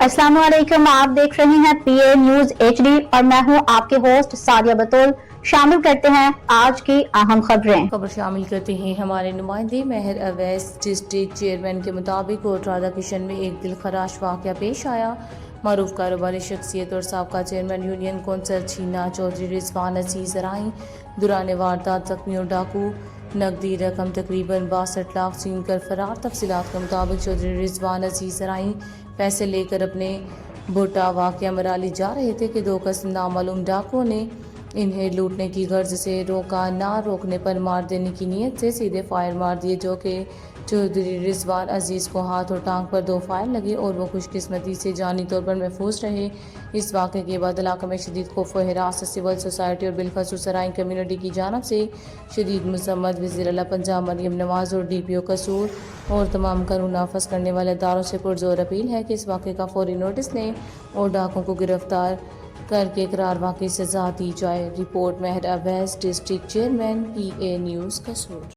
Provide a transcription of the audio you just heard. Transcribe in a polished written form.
अस्सलाम वालेकुम, आप देख रहे हैं पीए न्यूज एचडी और मैं हूं आपके होस्ट सादिया बतौल। शामिल करते हैं आज की अहम खबर शामिल करते हैं। हमारे नुमाइंदे महर अवैस डिस्ट्रिक्ट चेयरमैन के मुताबिक कोट राधा किशन में एक दिलखराश वाक़या पेश आया। मरूफ कारोबारी शख्सियत और साबका चेयरमैन यूनियन कौंसल छीना चौधरी रिजवान अजीज राई दुरान वारदात जख्मी और डाकू नकदी रकम तकरीबन 62 लाख छीन कर फरार। तफसीलात के मुताबिक चौधरी रिजवान अजीज राई पैसे लेकर अपने भुट्टा वाक़या मराली जा रहे थे कि दो कस्म नामालूम डाकुओं ने इन्हें लूटने की गर्ज से रोका। ना रोकने पर मार देने की नीयत से सीधे फायर मार दिए, जो कि चौधरी रिजवान अजीज़ को हाथ और टांग पर 2 फायर लगे और वो खुशकिस्मती से जानी तौर पर महफूज रहे। इस वाक़े के बाद इलाके में शदीद खौफ व हिरासत सिविल सोसाइटी और बिलखसूस सराय कम्युनिटी की जानिब से शदीद मज़म्मत वज़ीर आला पंजाब मरियम नवाज़ और DPO कसूर और तमाम कानून नाफज करने वाले इदारों से पुरजोर अपील है कि इस वाक़े का फौरी नोटिस लें और डाकुओं को गिरफ्तार करके करार वाक़ई सज़ा दी जाए। Report Mehar Awais district chairman PA news कसूर।